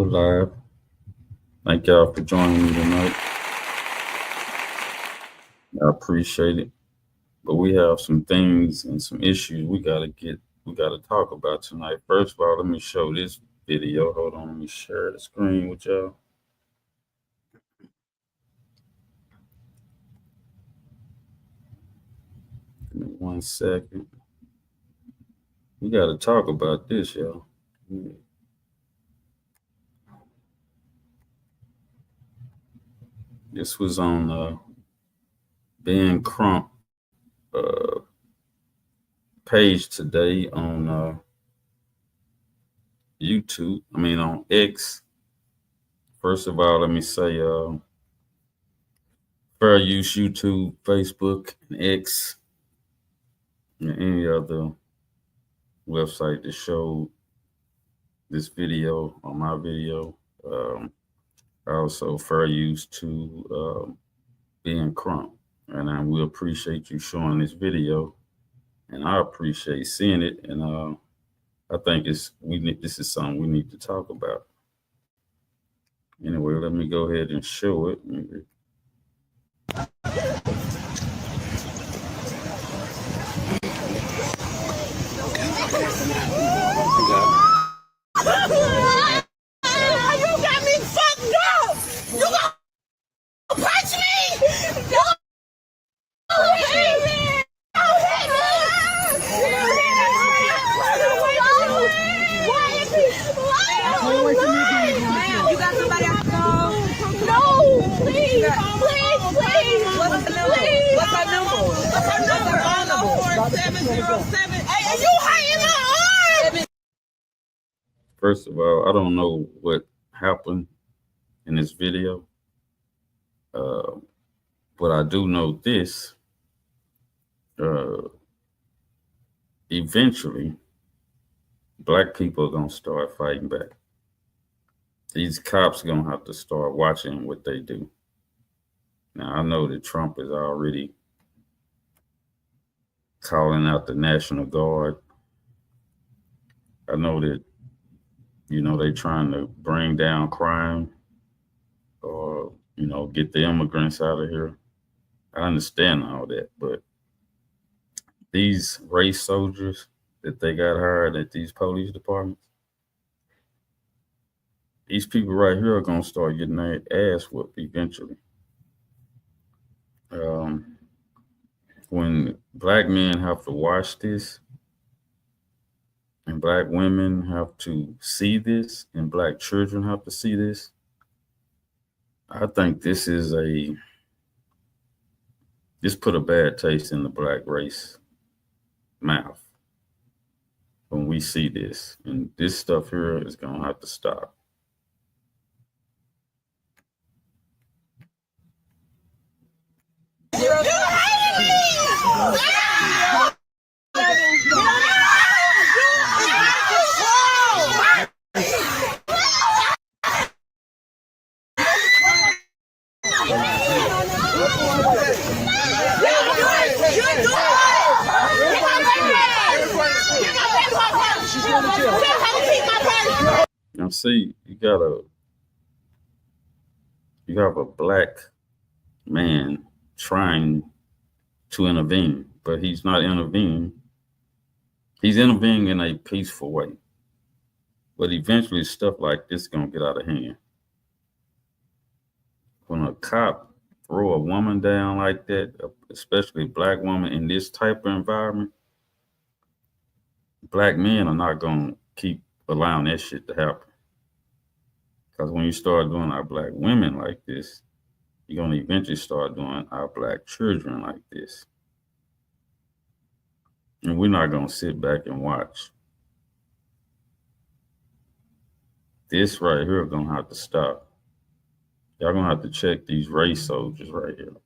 we're live. Thank y'all for joining me tonight. I appreciate it. But we have some things and some issues we gotta talk about tonight. First of all, let me show this video. Hold on, let me share the screen with y'all. Give me 1 second. We gotta talk about this, y'all. This was on Ben Crump page today on YouTube. I mean on X. First of all, let me say fair use YouTube, Facebook, and X, and any other website that showed this video or my video. Also fair use to Ben Crump. And we appreciate you showing this video. And I appreciate seeing it. And I think this is something we need to talk about. Anyway, let me go ahead and show it. First of all, I don't know what happened in this video, but I do know this. Eventually, Black people are going to start fighting back. These cops are going to have to start watching what they do. Now, I know that Trump is already calling out the National Guard. I know that, they're trying to bring down crime or, get the immigrants out of here. I understand all that, but these race soldiers that they got hired at these police departments, these people right here are going to start getting their ass whooped eventually. When Black men have to watch this, and Black women have to see this, and Black children have to see this, I think this put a bad taste in the Black race mouth when we see this. And this stuff here is going to have to stop. Now see, you have a Black man trying to intervene, but he's not intervening. He's intervening in a peaceful way. But eventually stuff like this is gonna get out of hand. When a cop throw a woman down like that, especially a Black woman in this type of environment, Black men are not gonna keep allowing that shit to happen. Because when you start doing our Black women like this, you're going to eventually start doing our Black children like this. And we're not going to sit back and watch. This right here is going to have to stop. Y'all going to have to check these race soldiers right here.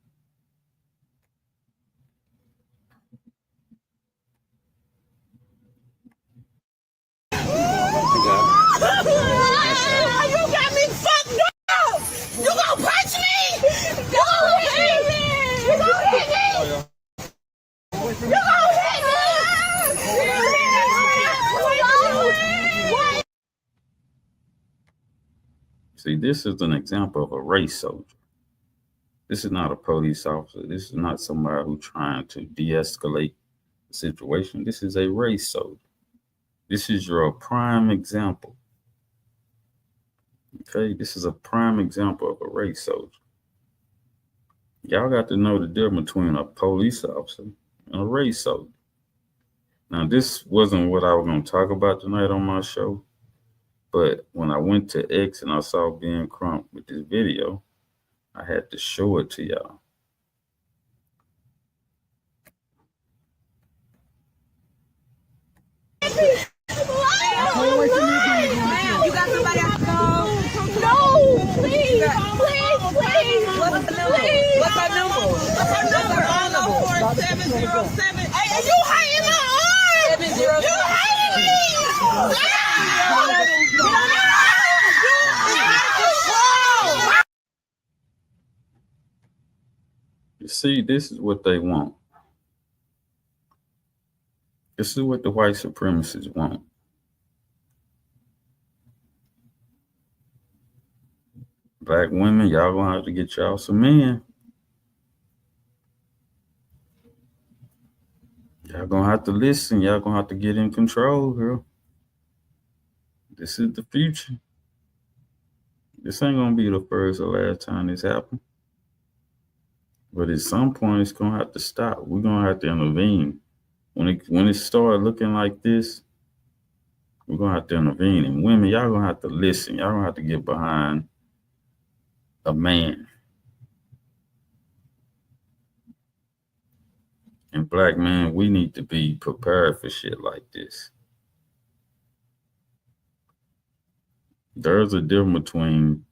You got me fucked up! You gonna punch me? You gonna hit me? You gonna hit me? You gonna hit me? this is an example of a race soldier. This is not a police officer. This is not somebody who's trying to de-escalate the situation. This is a race soldier. This is your prime example. Okay, this is a prime example of a race soldier. Y'all got to know the difference between a police officer and a race soldier. Now, this wasn't what I was going to talk about tonight on my show, but when I went to X and I saw Ben Crump with this video, I had to show it to y'all. You got somebody else to go? No, please. What's her number? What's her number? 707. Hey, you hiding my arm? 707. You hiding me? You see, this is what they want. This is what the white supremacists want. Black women, y'all gonna have to get y'all some men. Y'all gonna have to listen. Y'all gonna have to get in control, girl. This is the future. This ain't gonna be the first or last time this happened. But at some point, it's gonna have to stop. We're gonna have to intervene. When it starts looking like this, we're gonna have to intervene. And women, y'all gonna have to listen. Y'all gonna have to get behind a man. And black men, we need to be prepared for shit like this. There's a difference between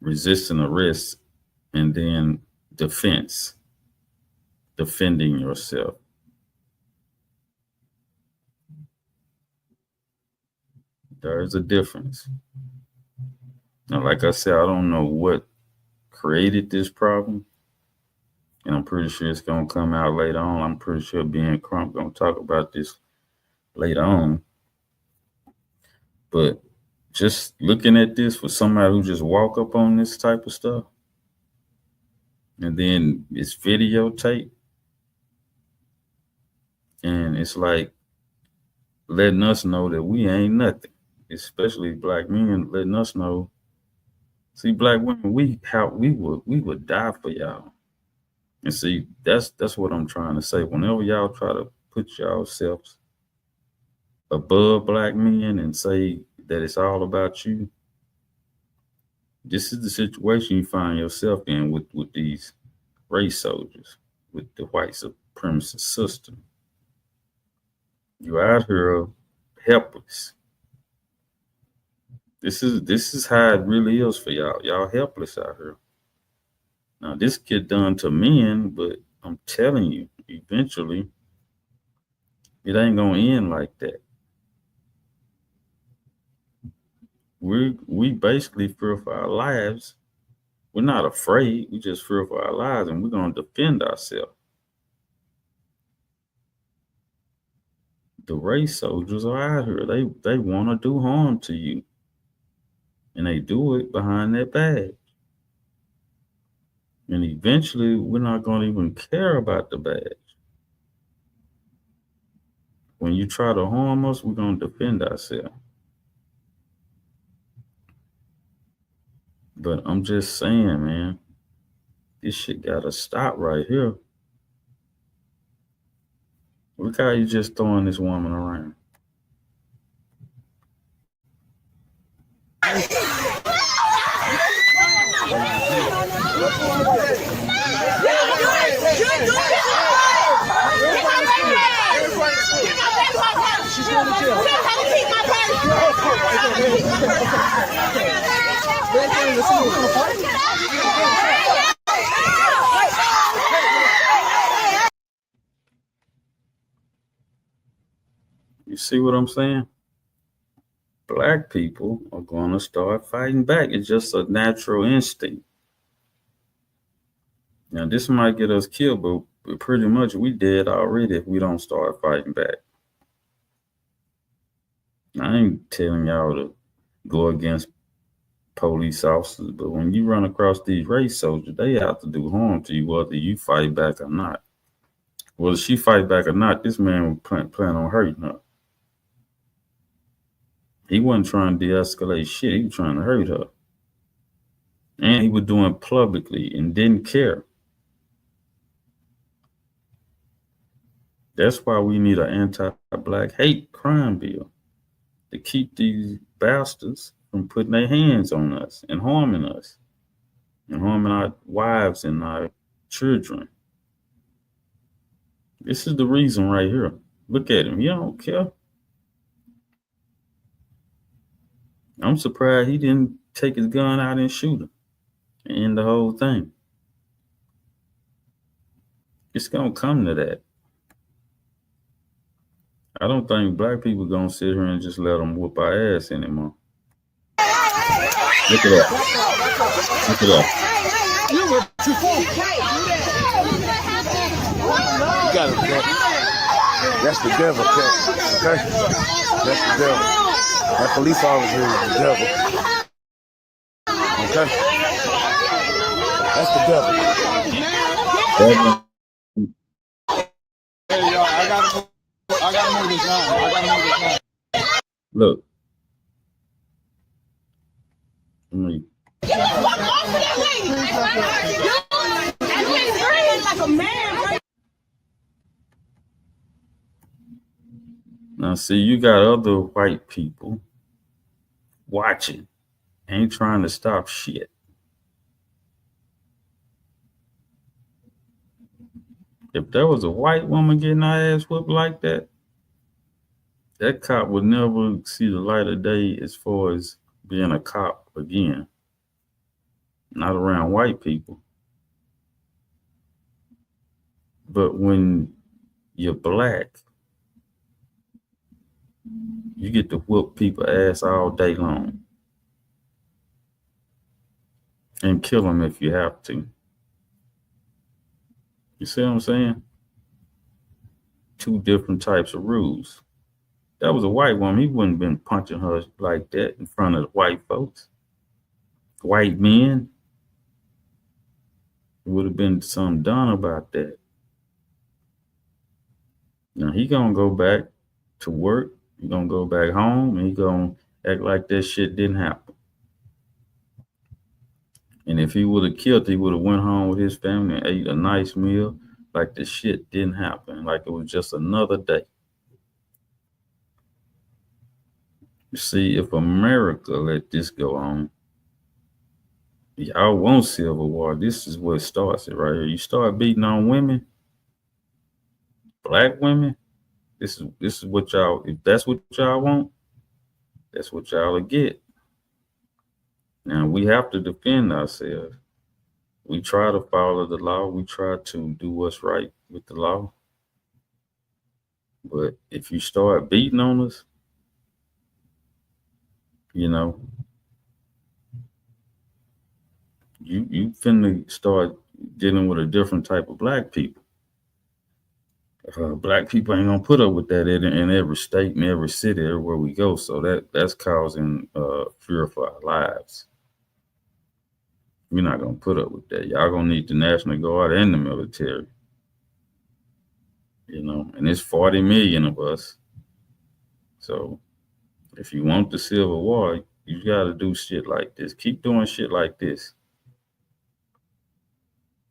resisting arrest and then defense, defending yourself. There's a difference. Now, like I said, I don't know what created this problem, and I'm pretty sure it's going to come out later on. I'm pretty sure Ben Crump going to talk about this later on. But just looking at this for somebody who just walk up on this type of stuff, and then it's videotape, and it's like letting us know that we ain't nothing, especially black men, letting us know. See, black women, we would die for y'all. And see, that's what I'm trying to say. Whenever y'all try to put yourselves above black men and say that it's all about you, this is the situation you find yourself in with these race soldiers, with the white supremacist system. You're out here helpless. This is how it really is for y'all. Y'all helpless out here. Now, this get done to men, but I'm telling you, eventually, it ain't gonna end like that. We basically fear for our lives. We're not afraid. We just fear for our lives, and we're gonna defend ourselves. The race soldiers are out here. They want to do harm to you, and they do it behind their badge. And eventually, we're not going to even care about the badge. When you try to harm us, we're going to defend ourselves. But I'm just saying, man, this shit got to stop right here. Look how you just throwing this woman around. You see what I'm saying? Black people are going to start fighting back. It's just a natural instinct. Now, this might get us killed, but pretty much we dead already if we don't start fighting back. I ain't telling y'all to go against police officers. But when you run across these race soldiers, they have to do harm to you, whether you fight back or not. Whether she fight back or not, this man was plan on hurting her. He wasn't trying to de-escalate shit. He was trying to hurt her. And he was doing it publicly and didn't care. That's why we need an anti-black hate crime bill to keep these bastards from putting their hands on us and harming our wives and our children. This is the reason right here. Look at him. He don't care. I'm surprised he didn't take his gun out and shoot him and end the whole thing. It's going to come to that. I don't think black people going to sit here and just let them whoop our ass anymore. Look at that. Look at that. You got it, man. That's the devil, okay? That's the devil. That police officer is the devil. Okay? That's the devil. Hey, y'all, I gotta move this line. Look. Let me. Now, see, you got other white people watching, ain't trying to stop shit. If there was a white woman getting her ass whooped like that, that cop would never see the light of day as far as being a cop again. Not around white people. But when you're black, you get to whoop people's ass all day long and kill them if you have to. You see what I'm saying? Two different types of rules. That was a white woman. He wouldn't have been punching her like that in front of the white folks. White men. It would have been something done about that. Now he gonna go back to work. He gonna go back home and he gonna act like that shit didn't happen. And if he would have killed, he would have went home with his family and ate a nice meal like the shit didn't happen, like it was just another day. You see, if America let this go on, y'all want civil war. This is what starts it right here. You start beating on women, black women. This is what y'all. If that's what y'all want, that's what y'all will get. Now we have to defend ourselves. We try to follow the law. We try to do what's right with the law. But if you start beating on us, you know, you finna start dealing with a different type of black people. Black people ain't gonna put up with that in every state, in every city, everywhere we go. So that's causing fear for our lives. We're not gonna put up with that. Y'all gonna need the National Guard and the military. You know, and it's 40 million of us. So if you want the Civil War, you gotta do shit like this. Keep doing shit like this.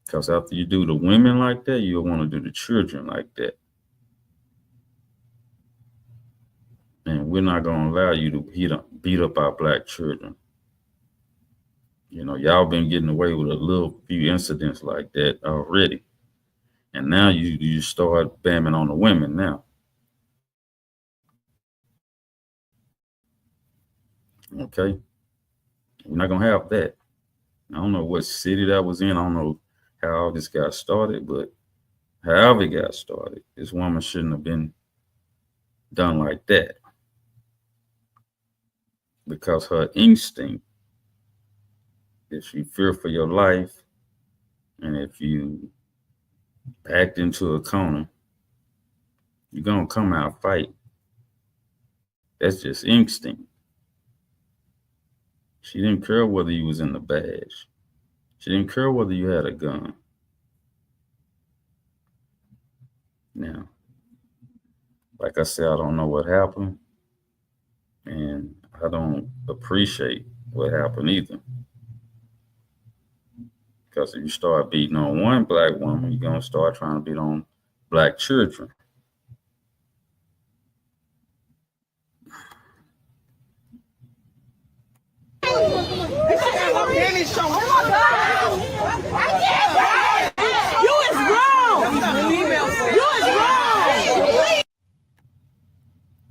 Because after you do the women like that, you'll want to do the children like that. And we're not going to allow you to beat up our black children. You know, y'all been getting away with a little few incidents like that already. And now you start bamming on the women now. Okay? We're not going to have that. I don't know what city that was in. I don't know how all this got started, but however it got started, this woman shouldn't have been done like that. Because her instinct, if you fear for your life, and if you backed into a corner, you're going to come out fight. That's just instinct. She didn't care whether you was in the badge. She didn't care whether you had a gun. Now, like I said, I don't know what happened, and I don't appreciate what happened either. Because if you start beating on one black woman, you're gonna start trying to beat on black children.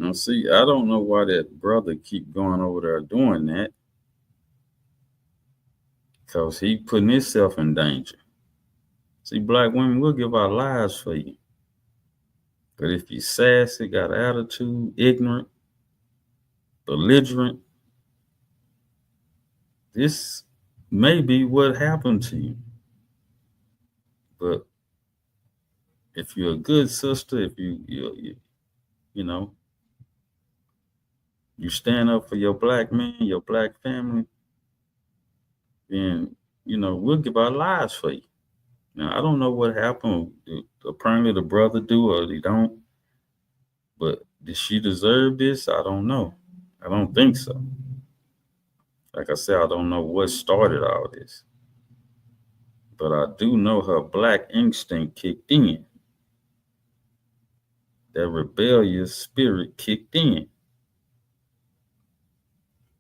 Now, see, I don't know why that brother keep going over there doing that. Because he putting himself in danger. See, black women will give our lives for you. But if you sassy, got attitude, ignorant, belligerent, this may be what happened to you. But if you're a good sister, if you know, you stand up for your black man, your black family, then, we'll give our lives for you. Now, I don't know what happened. Apparently the brother do or he don't. But did she deserve this? I don't know. I don't think so. Like I said, I don't know what started all this. But I do know her black instinct kicked in. That rebellious spirit kicked in.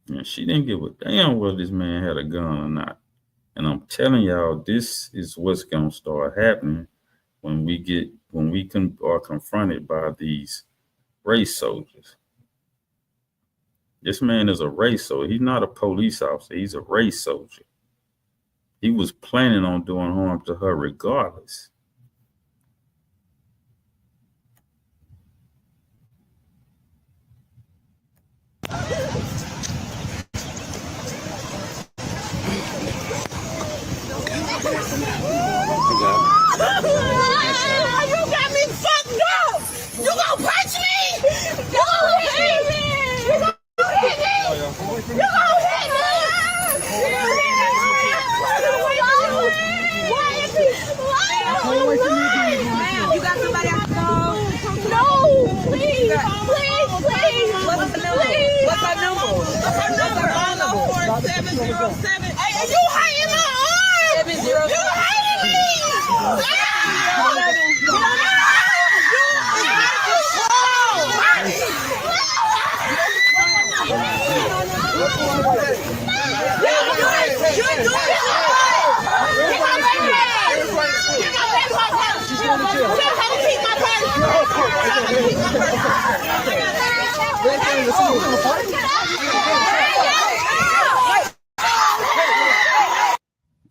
And she didn't give a damn whether this man had a gun or not. And I'm telling y'all, this is what's gonna start happening when we are confronted by these race soldiers. This man is a race soldier. He's not a police officer. He's a race soldier. He was planning on doing harm to her regardless. You got me fucked up! You gonna punch me? You gonna hit me? You gonna hit me? You gonna hit me? You got somebody I can call? No, please, please. What's the number? What's her number? What's her number? 707. Hey, you hiding my arm! 707. You hiding me!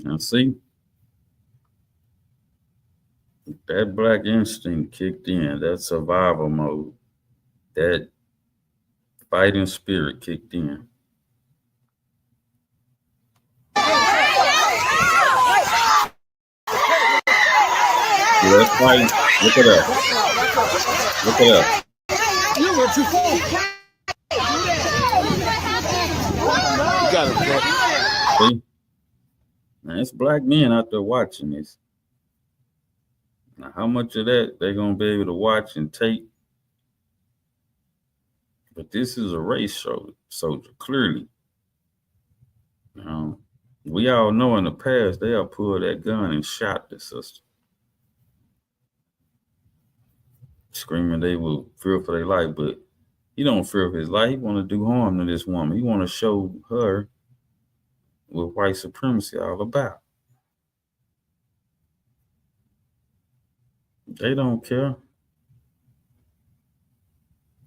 Now see, that black instinct kicked in, that survival mode, that fighting spirit kicked in. Let's fight. Look at that. Look at that. You went too far. You got it, bro. See? Now, it's black men out there watching this. Now, how much of that they're going to be able to watch and take? But this is a race soldier, clearly. We all know in the past they have pulled that gun and shot the sister, screaming they will fear for their life. But he don't fear for his life. He want to do harm to this woman. He want to show her what white supremacy all about. They don't care.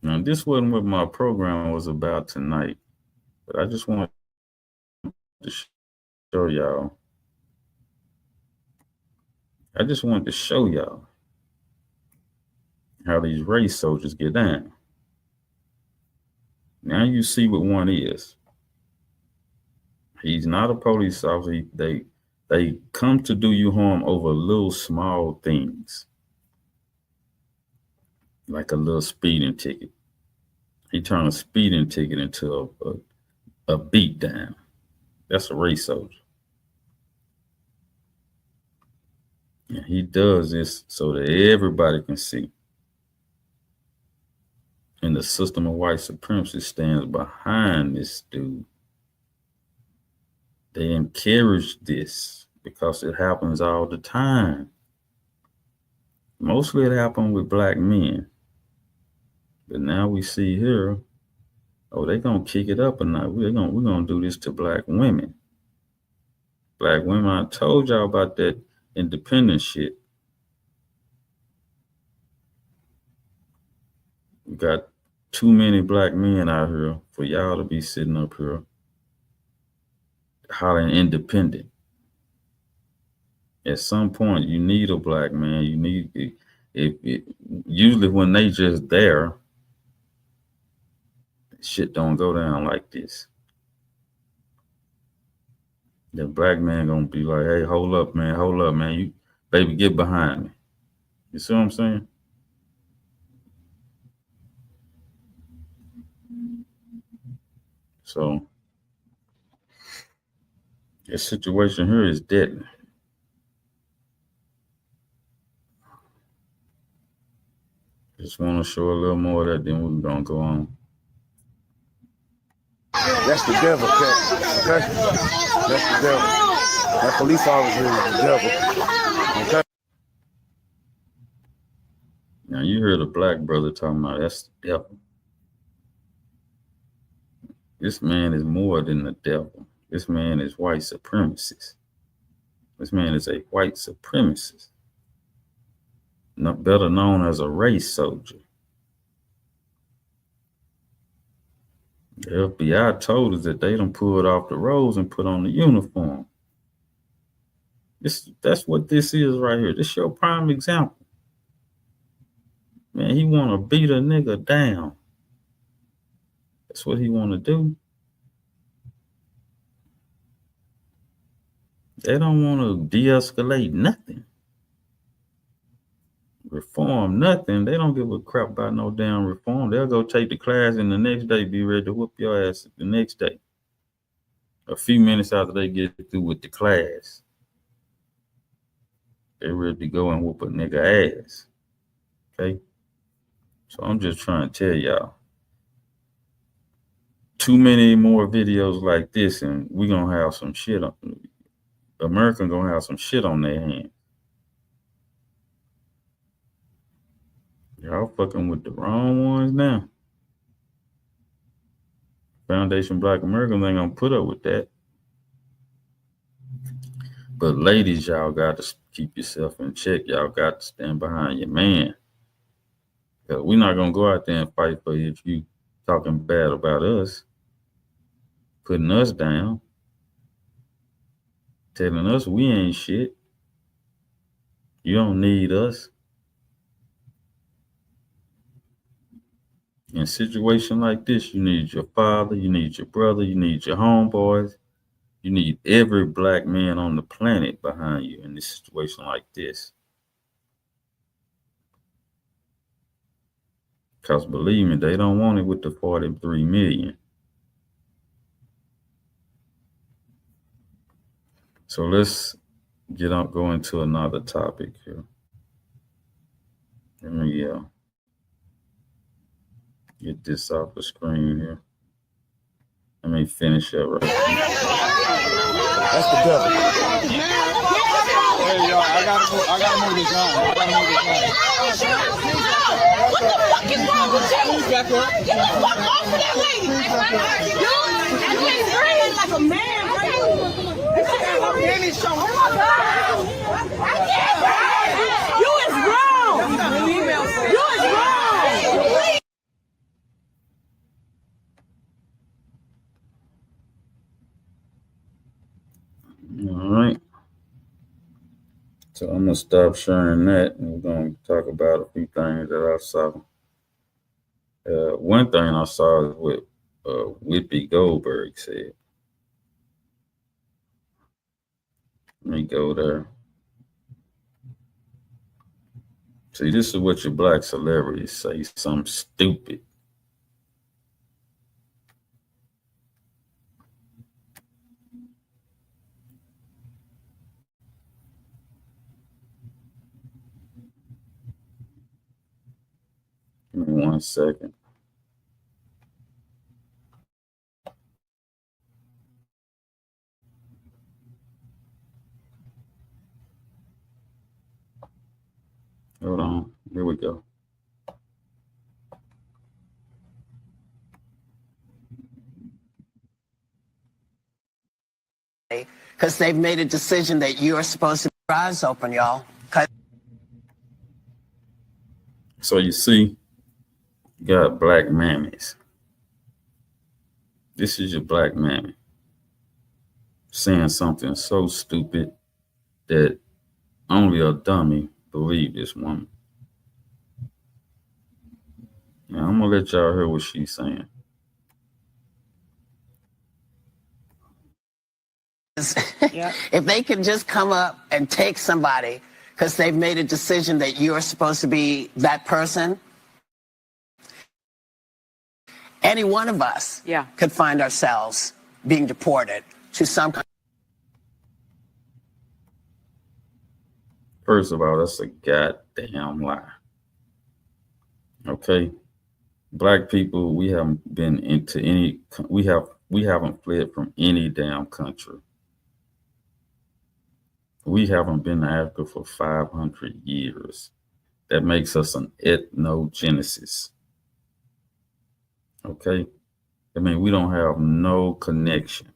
Now, this wasn't what my program was about tonight, but I just wanted to show y'all. I just wanted to show y'all how these race soldiers get down. Now you see what one is. He's not a police officer. They come to do you harm over little small things, like a little speeding ticket. He turned a speeding ticket into a beat down. That's a race soldier. And he does this so that everybody can see. And the system of white supremacy stands behind this dude. They encourage this because it happens all the time. Mostly it happened with black men. But now we see here, oh, they're going to kick it up a notch. We're gonna do this to black women. Black women, I told y'all about that independent shit. We got too many black men out here for y'all to be sitting up here hollering independent. At some point, you need a black man. You need usually when they just there, shit don't go down like this. The black man gonna be like, hey, hold up, man. You baby, get behind me. You see what I'm saying? So this situation here is deadly. Just want to show a little more of that, then we're gonna go on. That's the devil, okay? That's the devil. That police officer is the devil. Okay? Now you heard a black brother talking about that's the devil. This man is more than the devil. This man is white supremacist. This man is a white supremacist. Not better known as a race soldier. The FBI told us that they done pulled off the rolls and put on the uniform. That's what this is right here. This your prime example. Man, he want to beat a nigga down. That's what he want to do. They don't want to de-escalate nothing. Reform nothing. They don't give a crap about no damn reform. They'll go take the class and the next day be ready to whoop your ass the next day. A few minutes after they get through with the class, they're ready to go and whoop a nigga ass. Okay? So I'm just trying to tell y'all, too many more videos like this and we're going to have some shit on. America going to have some shit on their hands. Y'all fucking with the wrong ones now. Foundation Black Americans ain't gonna put up with that. But ladies, y'all got to keep yourself in check. Y'all got to stand behind your man. Because we're not gonna go out there and fight for you if you talking bad about us, putting us down, telling us we ain't shit. You don't need us. In a situation like this, you need your father, you need your brother, you need your homeboys, you need every black man on the planet behind you in this situation like this. Because believe me, they don't want it with the 43 million. So let's go into another topic here. Let me get this off the screen here. Let me finish up right here. That's the devil. Hey, y'all, I gotta move this on. What the fuck is wrong with you? Get the fuck off of that lady. You ain't screaming like a man, right? Oh my God. I can't. You is wrong. You is wrong. All right. So I'm going to stop sharing that and we're going to talk about a few things that I saw. One thing I saw is what Whoopi Goldberg said. Let me go there. See, this is what your black celebrities say, something stupid. 1 second. Hold on. Here we go. Because they've made a decision that you're supposed to keep your eyes open, y'all. So you see, you got black mammies. This is your black mammy saying something so stupid that only a dummy believe this woman. Now, I'm gonna let y'all hear what she's saying. If they can just come up and take somebody because they've made a decision that you're supposed to be that person, any one of us could find ourselves being deported to some country. First of all, that's a goddamn lie. Okay, black people, we haven't been into any. We haven't fled from any damn country. We haven't been to Africa for 500 years. That makes us an ethnogenesis. Okay, I mean, we don't have no connection.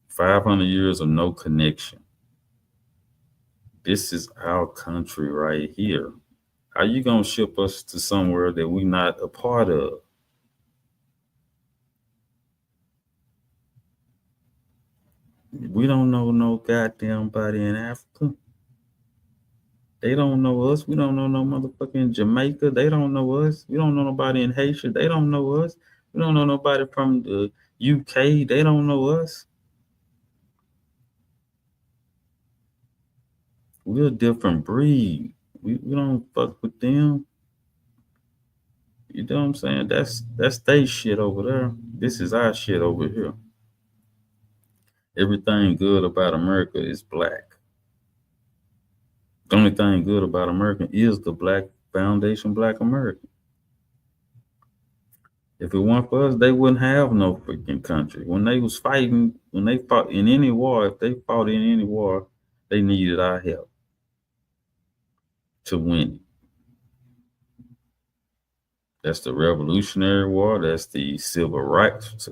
500 years of no connection. This is our country right here. How you gonna ship us to somewhere that we're not a part of? We don't know no goddamn body in Africa. They don't know us. We don't know no motherfucking Jamaica. They don't know us. We don't know nobody in Haiti. They don't know us. We don't know nobody from the UK. They don't know us. We're a different breed. We don't fuck with them. You know what I'm saying? That's their shit over there. This is our shit over here. Everything good about America is black. The only thing good about America is the Black Foundation, Black America. If it weren't for us, they wouldn't have no freaking country. When they was fighting, when they fought in any war, if they fought in any war, they needed our help to win it. That's the Revolutionary War. That's the Civil Rights,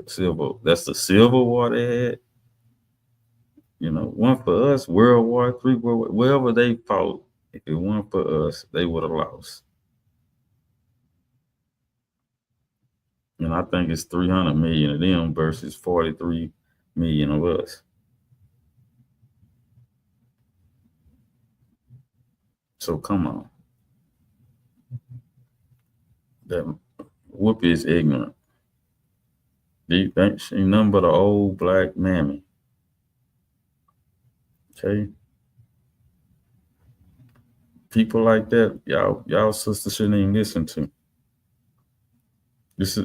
that's the Civil War they had. You know, one for us, World War III, wherever they fought, if it weren't for us, they would have lost. And I think it's 300 million of them versus 43 million of us. So come on. That Whoopi is ignorant. She ain't nothing but an old black mammy. Okay? People like that, y'all sister shouldn't even listen to.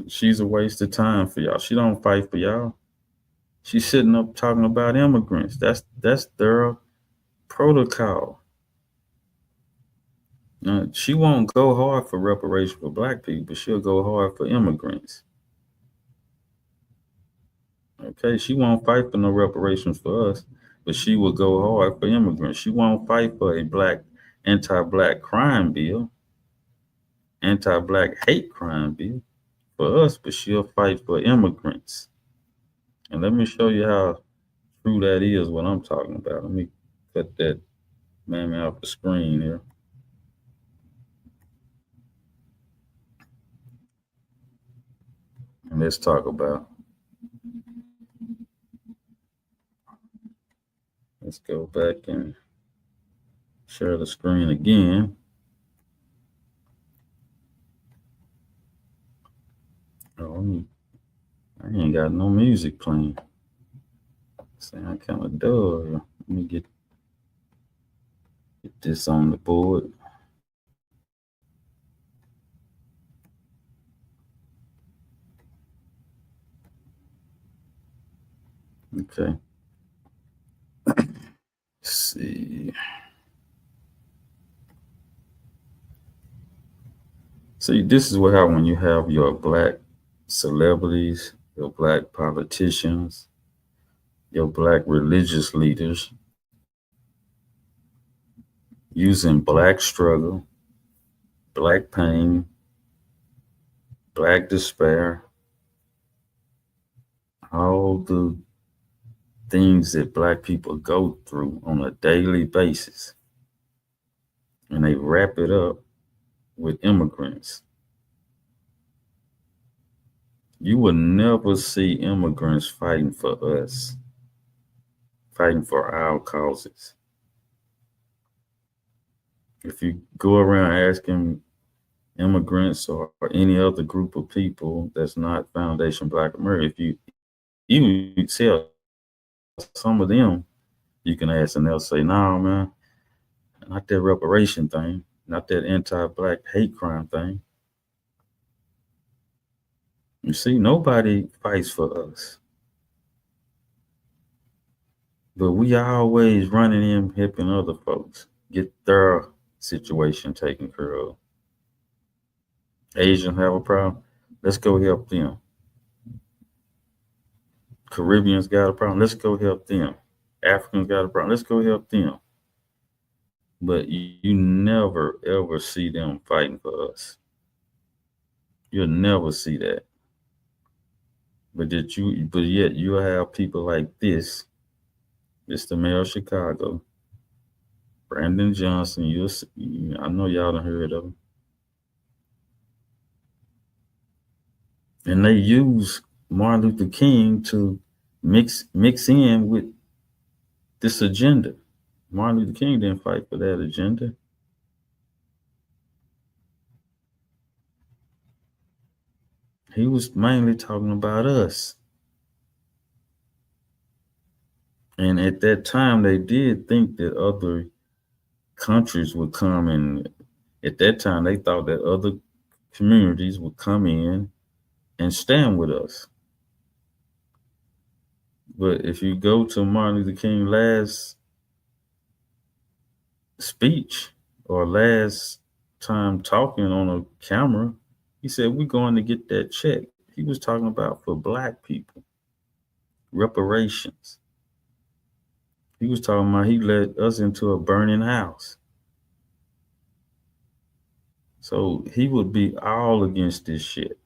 She's a waste of time for y'all. She don't fight for y'all. She's sitting up talking about immigrants. That's their protocol. She won't go hard for reparation for black people, but she'll go hard for immigrants. Okay, she won't fight for no reparations for us, but she will go hard for immigrants. She won't fight for a anti-black crime bill, anti-black hate crime bill for us, but she'll fight for immigrants. And let me show you how true that is, what I'm talking about. Let me cut that mammy off the screen here. And let's talk about. Let's go back and share the screen again. Oh, I ain't got no music playing. Sound kind of dull. Let me get this on the board. Okay. Let's see. See, this is what happens when you have your black celebrities, your black politicians, your black religious leaders using black struggle, black pain, black despair, all the things that black people go through on a daily basis. And they wrap it up with immigrants. You will never see immigrants fighting for us, fighting for our causes. If you go around asking immigrants or any other group of people that's not Foundation Black America, if you even tell some of them, you can ask and they'll say, no, man, not that reparation thing, not that anti-black hate crime thing. You see, nobody fights for us. But we always running in, helping other folks get their situation taken care of. Asians have a problem, let's go help them. Caribbeans got a problem, let's go help them. Africans got a problem, let's go help them. But you never ever see them fighting for us. You'll never see that. But yet you have people like this. It's the mayor of Chicago, Brandon Johnson. I know y'all done heard of him. And they use Martin Luther King to mix in with this agenda. Martin Luther King didn't fight for that agenda. He was mainly talking about us. And at that time, they did think that other countries would come, and at that time, they thought that other communities would come in and stand with us. But if you go to Martin Luther King's last speech or last time talking on a camera, he said, we're going to get that check. He was talking about for black people, reparations. He was talking about he led us into a burning house. So he would be all against this shit.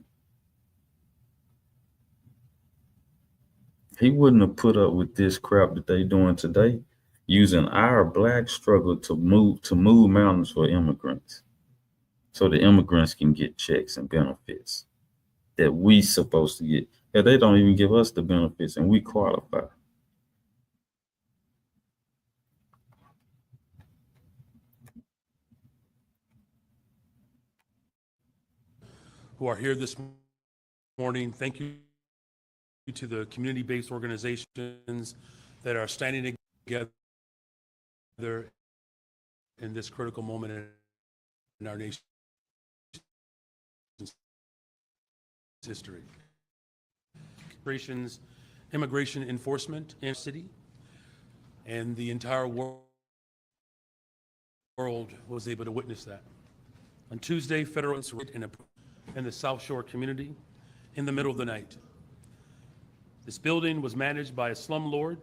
He wouldn't have put up with this crap that they doing today, using our black struggle to move mountains for immigrants, so the immigrants can get checks and benefits that we supposed to get. Yeah, they don't even give us the benefits, and we qualify. Who are here this morning, thank you to the community-based organizations that are standing together in this critical moment in our nation's history. Immigration enforcement in the city and the entire world was able to witness that. On Tuesday, federal in the South Shore community in the middle of the night. This building was managed by a slumlord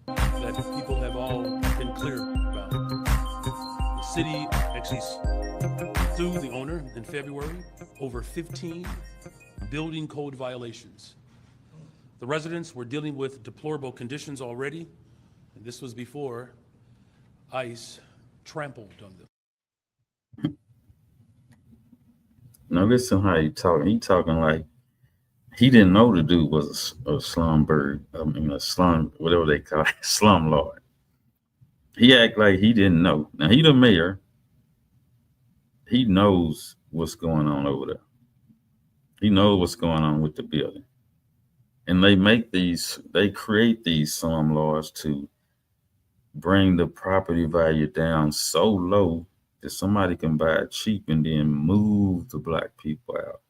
that people have all been clear about. The city actually sued the owner in February over 15 building code violations. The residents were dealing with deplorable conditions already, and this was before ICE trampled on them. Now listen how he talking. He talking like he didn't know the dude was a slum bird. I mean, a slum, whatever they call it, slum lord. He act like he didn't know. Now he the mayor. He knows what's going on over there. He knows what's going on with the building. And they create these slum laws to bring the property value down so low that somebody can buy it cheap and then move the black people out.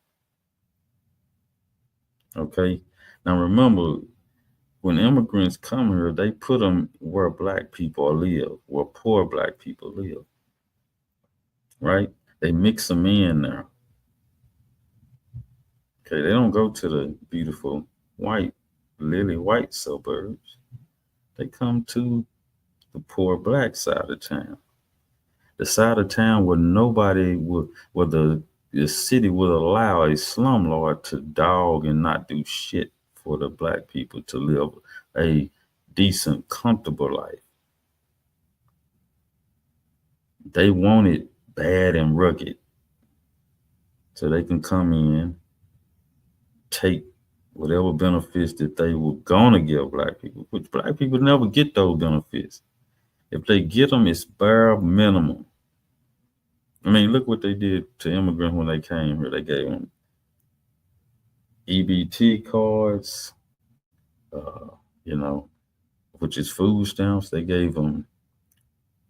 Okay. Now remember, when immigrants come here, they put them where black people live, where poor black people live. Right? They mix them in there. Okay, they don't go to the beautiful lily white suburbs. They come to the poor black side of town. The side of town where where the city would allow a slumlord to dog and not do shit for the black people to live a decent, comfortable life. They want it bad and rugged so they can come in, take whatever benefits that they were going to give black people, which black people never get those benefits. If they get them, it's bare minimum. I mean, look what they did to immigrants when they came here. They gave them EBT cards, you know, which is food stamps. They gave them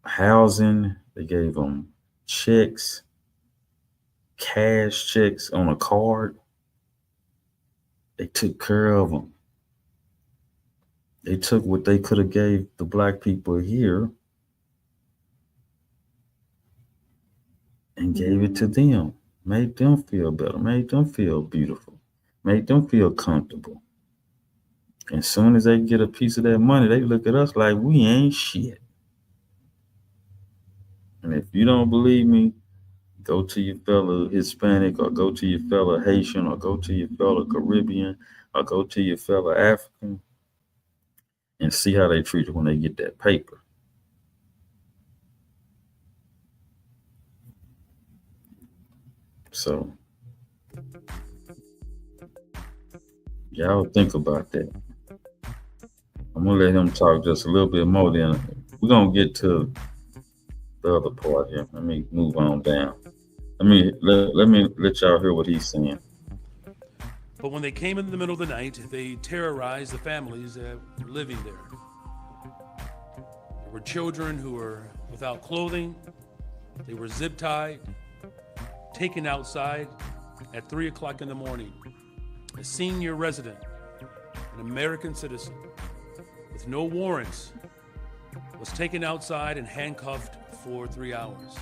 housing. They gave them checks, cash checks on a card. They took care of them. They took what they could have gave the black people here and gave it to them, made them feel better, made them feel beautiful, made them feel comfortable. As soon as they get a piece of that money, they look at us like we ain't shit. And if you don't believe me, go to your fellow Hispanic, or go to your fellow Haitian, or go to your fellow Caribbean, or go to your fellow African, and see how they treat it when they get that paper. So, y'all think about that. I'm gonna let him talk just a little bit more, then we're gonna get to the other part here. Let me move on down. Let me let y'all hear what he's saying. But when they came in the middle of the night, they terrorized the families that were living there. There were children who were without clothing. They were zip tied, taken outside at 3 o'clock in the morning. A senior resident, an American citizen, with no warrants, was taken outside and handcuffed for 3 hours.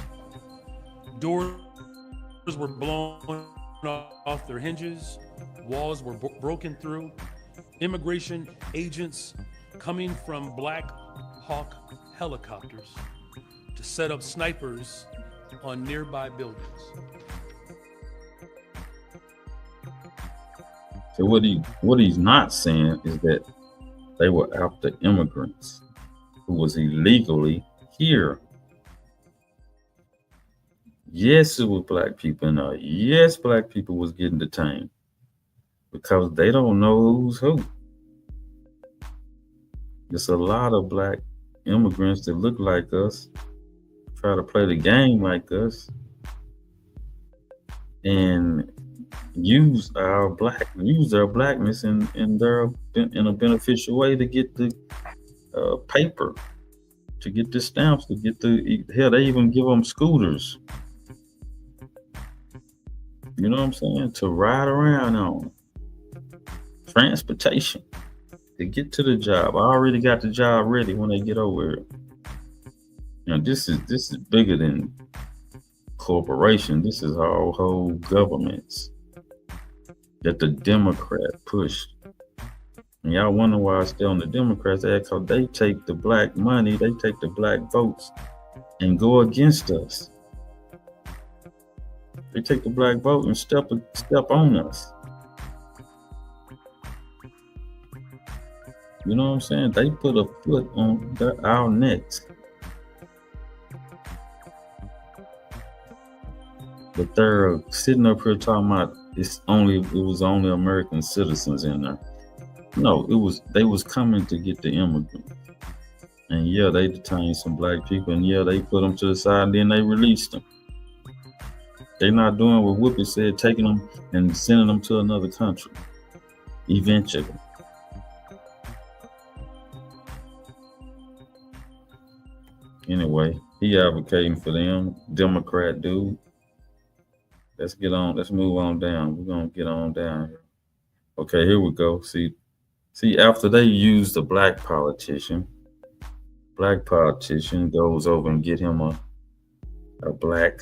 Doors were blown off their hinges. Walls were broken through. Immigration agents coming from Black Hawk helicopters to set up snipers on nearby buildings. So what he's not saying is that they were after immigrants who was illegally here. Yes, it was black people in there. Yes, black people was getting detained because they don't know who's who. There's a lot of black immigrants that look like us, try to play the game like us, and use their blackness in a beneficial way to get the paper, to get the stamps, to get hell, they even give them scooters. You know what I'm saying? To ride around on. Transportation. To get to the job. I already got the job ready when they get over here. You know, this is bigger than corporation. This is our whole governments that the Democrat pushed. And y'all wonder why I stay on the Democrats, because they take the black money, they take the black votes and go against us. They take the black vote and step on us. You know what I'm saying? They put a foot on our necks. But they're sitting up here talking about it was only American citizens in there. No, they was coming to get the immigrants. And yeah, they detained some black people, and yeah, they put them to the side, and then they released them. They're not doing what Whoopi said, taking them and sending them to another country eventually. Anyway, he advocating for them, Democrat dude. Let's move on down. We're gonna get on down here. Okay, here we go. See, after they use the black politician goes over and get him a black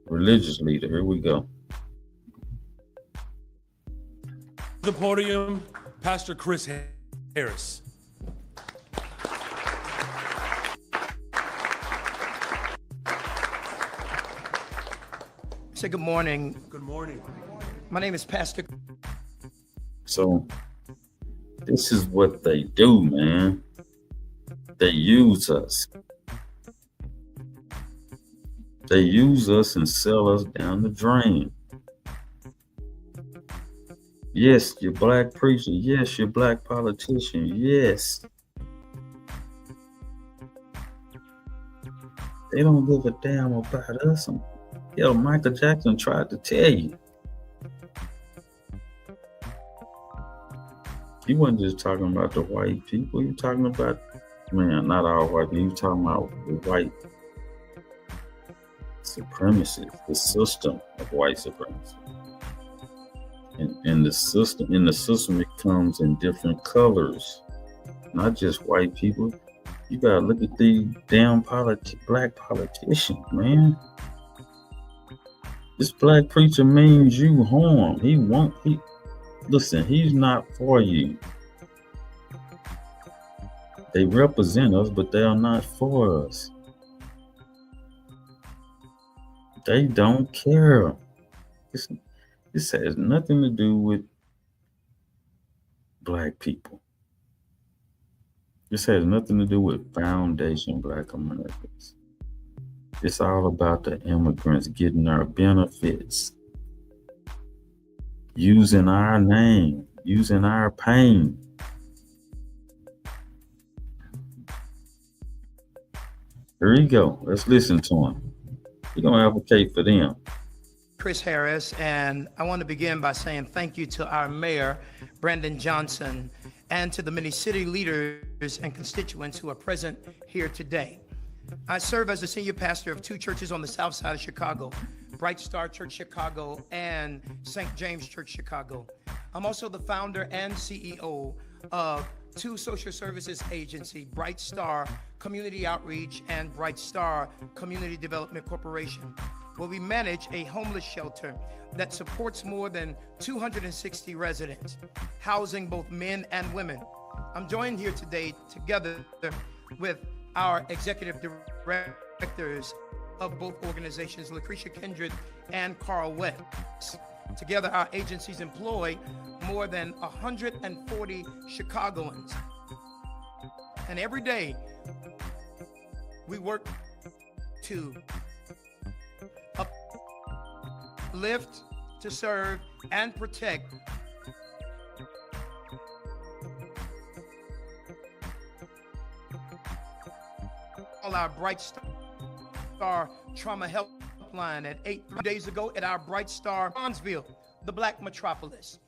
religious leader. Here we go. The podium, Pastor Chris Harris. Say good morning. Good morning. My name is Pastor. So this is what they do, man. They use us. They use us and sell us down the drain. Yes, you're black preacher. Yes, you're black politician. Yes. They don't give a damn about us. Yo, Michael Jackson tried to tell you. He wasn't just talking about the white people. He was talking about, man, not all white people. He was talking about the white supremacy, the system of white supremacy. And the system it comes in different colors, not just white people. You gotta look at the damn black politicians, man. This black preacher means you harm. Listen, he's not for you. They represent us, but they are not for us. They don't care. This has nothing to do with black people. This has nothing to do with Foundation Black Americans. It's all about the immigrants getting our benefits, using our name, using our pain. Here you go. Let's listen to him. We're going to advocate for them. Chris Harris, and I want to begin by saying thank you to our mayor, Brandon Johnson, and to the many city leaders and constituents who are present here today. I serve as the senior pastor of two churches on the south side of Chicago, Bright Star Church Chicago and St. James Church Chicago. I'm also the founder and CEO of two social services agencies, Bright Star Community Outreach and Bright Star Community Development Corporation, where we manage a homeless shelter that supports more than 260 residents, housing both men and women. I'm joined here today together with our executive directors of both organizations, Lucretia Kindred and Carl West. Together, our agencies employ more than 140 Chicagoans. And every day, we work to uplift, to serve, and protect all our Bright Star Trauma Helpline at 8 days ago at our Bright Star Bronzeville, the Black Metropolis.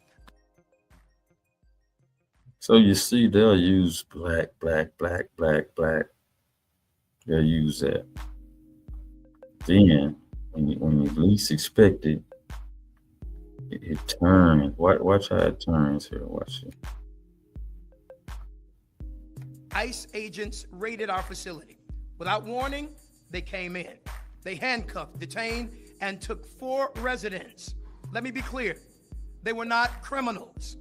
So you see, they'll use black. They'll use that. Then, when you least expect it, it turns. Watch how it turns here. Watch it. ICE agents raided our facility. Without warning, they came in. They handcuffed, detained, and took 4 residents. Let me be clear. They were not criminals.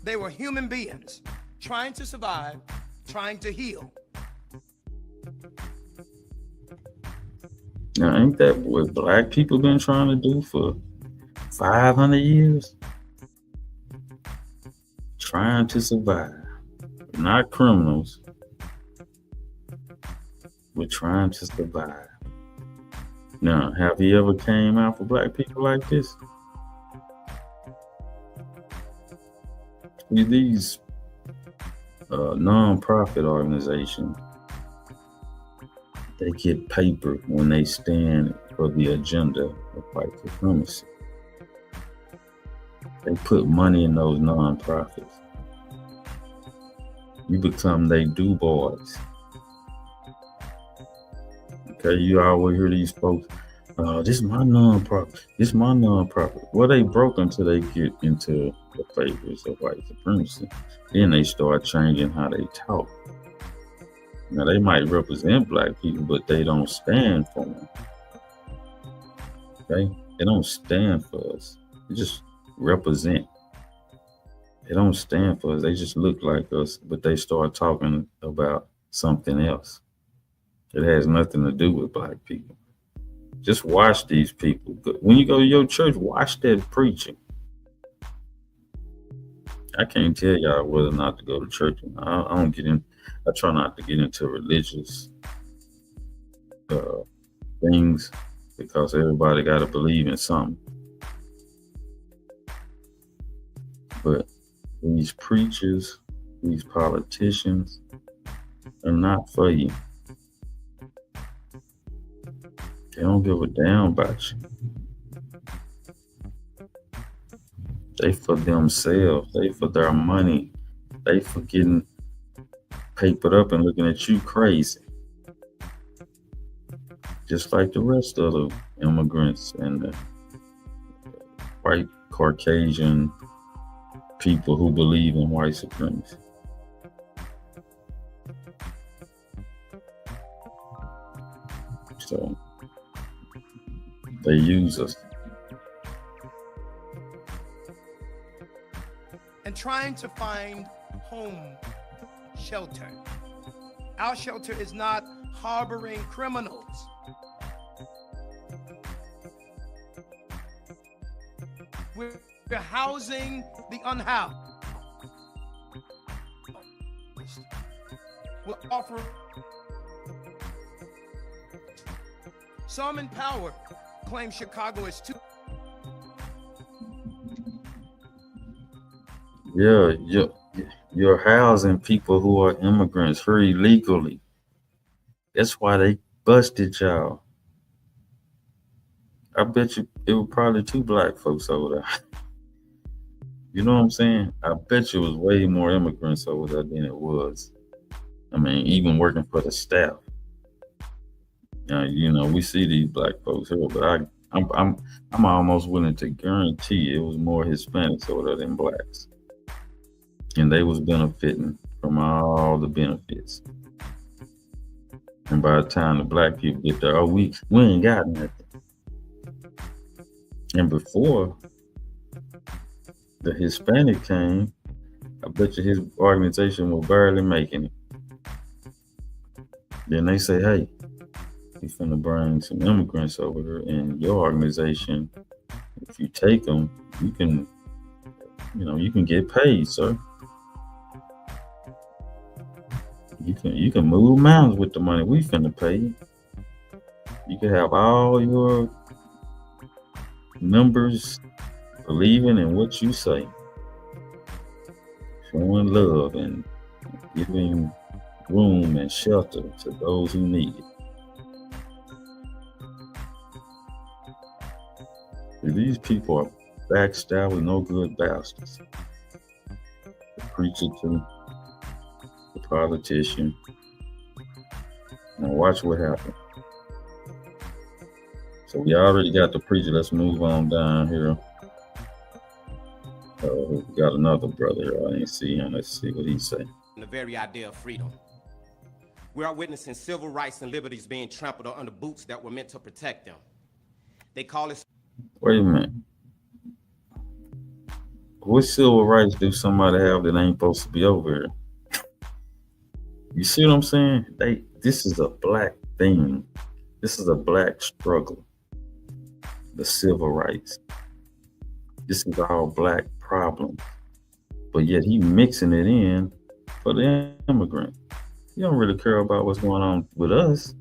They were human beings trying to survive, trying to heal. Now, ain't that what black people been trying to do for 500 years? Trying to survive. Not criminals. We're trying to survive. Now, have you ever came out for black people like this? These non-profit organizations, they get paper when they stand for the agenda of white supremacy. They put money in those non-profits. You become they do boys. Okay, you always hear these folks, this is my non-profit, this is my non-profit. Well, they broke until they get into the favors of white supremacy. Then they start changing how they talk. Now, they might represent black people, but they don't stand for them. Okay, they don't stand for us. They just represent. They don't stand for us. They just look like us, but they start talking about something else. It has nothing to do with black people. Just watch these people. When you go to your church, watch that preaching. I can't tell y'all whether or not to go to church. I don't get in. I try not to get into religious things because everybody got to believe in something. But these preachers, these politicians are not for you. They don't give a damn about you. They for themselves. They for their money. They for getting papered up and looking at you crazy. Just like the rest of the immigrants and the white Caucasian people who believe in white supremacy. So they use us. And trying to find home shelter. Our shelter is not harboring criminals. We're housing the unhoused. We'll offer some in power claim Chicago is too. Yeah, you're housing people who are immigrants here illegally. That's why they busted y'all. I bet you it was probably 2 black folks over there. You know what I'm saying? I bet you it was way more immigrants over there than it was. I mean, even working for the staff. You know, we see these black folks here, but I'm almost willing to guarantee it was more Hispanics over there than blacks. And they was benefiting from all the benefits. And by the time the black people get there, we ain't got nothing. And before the Hispanic came, I bet you his organization was barely making it. Then they say, hey, we finna bring some immigrants over here in your organization. If you take them, you can get paid, sir. You can move mountains with the money we finna pay you. You can have all your members believing in what you say, showing love and giving room and shelter to those who need it. These people are backstabbing, no good bastards. The preacher to the politician. Now watch what happens. So we already got the preacher. Let's move on down here. We got another brother here. I didn't see him. Let's see what he say. The very idea of freedom. We are witnessing civil rights and liberties being trampled under boots that were meant to protect them. They call it. Wait a minute. What civil rights do somebody have that ain't supposed to be over here? You see what I'm saying? This is a black thing. This is a black struggle. The civil rights. This is all black problem. But yet he mixing it in for the immigrant. He don't really care about what's going on with us.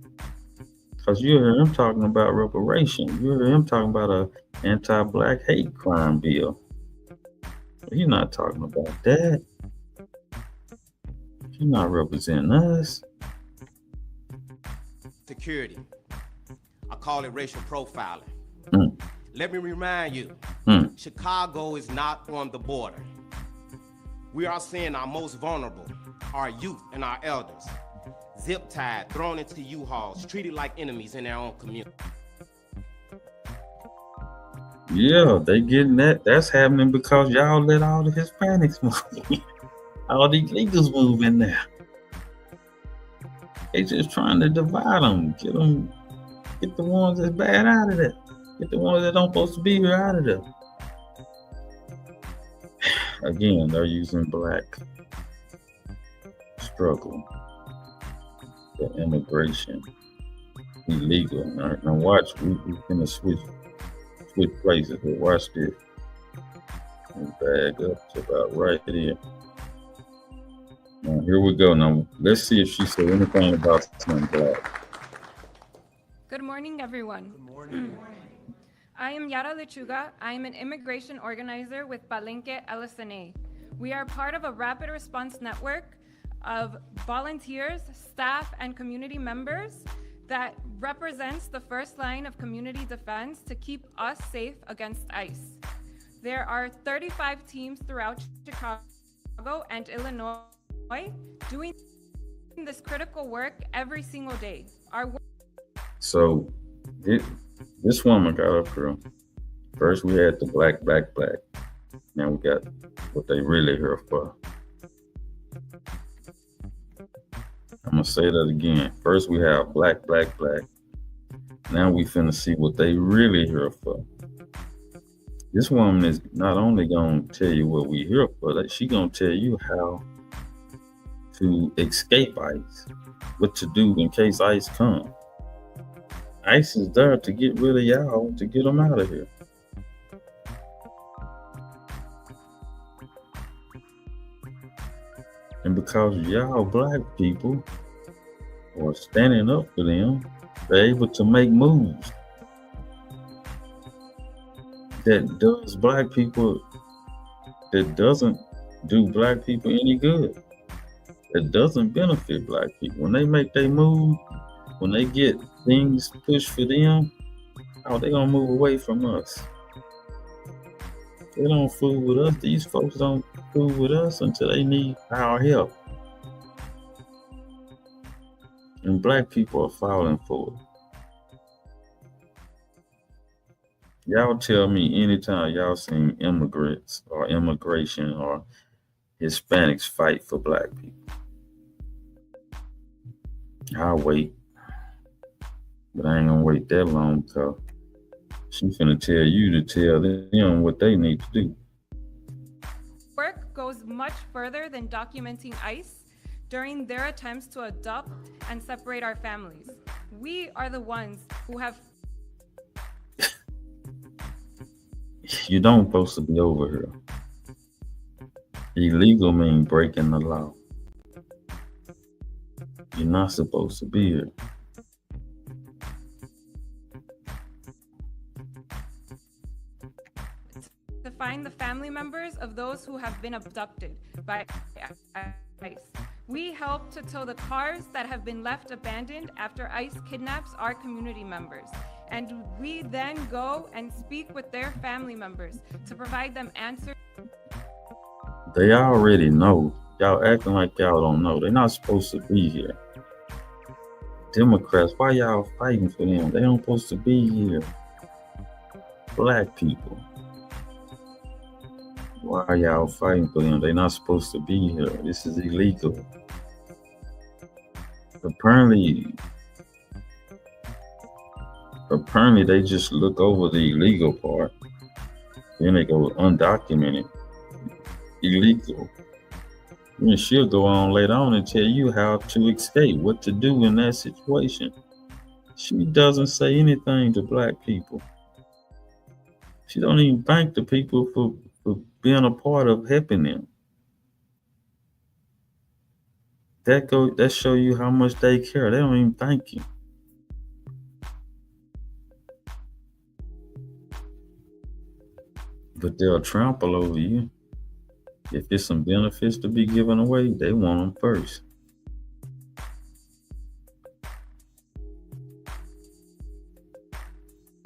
Because you hear him talking about reparation. You hear him talking about an anti-black hate crime bill. He's not talking about that. He's not representing us. Security. I call it racial profiling. Let me remind you, Chicago is not on the border. We are seeing our most vulnerable, our youth and our elders, zip-tied, thrown into U-Hauls, treated like enemies in their own community. Yeah, they getting that. That's happening because y'all let all the Hispanics move. All the illegals move in there. They just trying to divide them, get the ones that's bad out of there. Get the ones that don't supposed to be here out of there. Again, they're using black struggle for immigration illegal. Now watch, we're gonna switch places, but watch this. And bag up to about right here. Now here we go. Now let's see if she said anything about something black. Good morning, everyone. Good morning. I am Yara Lechuga. I am an immigration organizer with Palenque LSNA. We are part of a rapid response network of volunteers, staff, and community members that represents the first line of community defense to keep us safe against ICE. There are 35 teams throughout Chicago and Illinois doing this critical work every single day. So this woman got up here. First we had the black. Now we got what they really here for. I'm gonna say that again. First we have black. Now we finna see what they really here for. This woman is not only gonna tell you what we here for, like she gonna tell you how to escape ICE, what to do in case ICE come. ICE is there to get rid of y'all, to get them out of here. And because y'all black people are standing up for them, they're able to make moves that does black people, that doesn't do black people any good, that doesn't benefit black people. When they make their move, when they get things pushed for them, how they gonna move away from us? They don't fool with us. These folks don't fool with us until they need our help. And black people are falling for it. Y'all tell me anytime y'all seen immigrants or immigration or Hispanics fight for black people. I'll wait. But I ain't gonna wait that long because she's finna tell you to tell them what they need to do. Work goes much further than documenting ICE during their attempts to adopt and separate our families. We are the ones who have... You don't supposed to be over here. Illegal means breaking the law. You're not supposed to be here. To find the family members of those who have been abducted by ICE. We help to tow the cars that have been left abandoned after ICE kidnaps our community members. And we then go and speak with their family members to provide them answers. They already know. Y'all acting like y'all don't know. They're not supposed to be here. Democrats, why y'all fighting for them? They don't supposed to be here. Black people, why are y'all fighting for them? They're not supposed to be here. This is illegal. Apparently they just look over the illegal part. Then they go undocumented, illegal. And she'll go on later on and tell you how to escape, what to do in that situation. She doesn't say anything to black people. She don't even thank the people for being a part of helping them. That show you how much they care. They don't even thank you. But they'll trample over you. If there's some benefits to be given away, they want them first.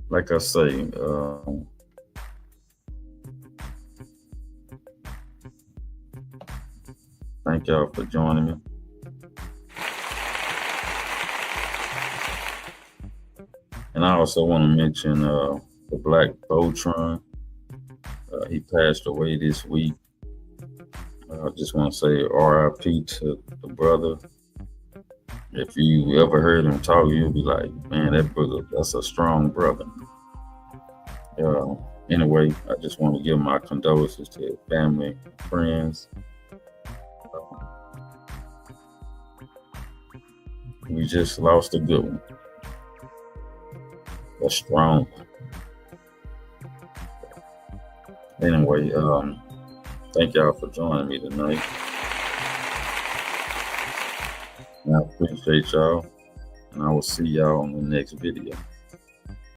Like I say, thank y'all for joining me. And I also want to mention the Black Voltron. He passed away this week. I just want to say RIP to the brother. If you ever heard him talk, you'll be like, man, that brother, that's a strong brother. Anyway, I just want to give my condolences to family, friends. We just lost a good one. That's strong. Anyway, thank y'all for joining me tonight. And I appreciate y'all, and I will see y'all on the next video.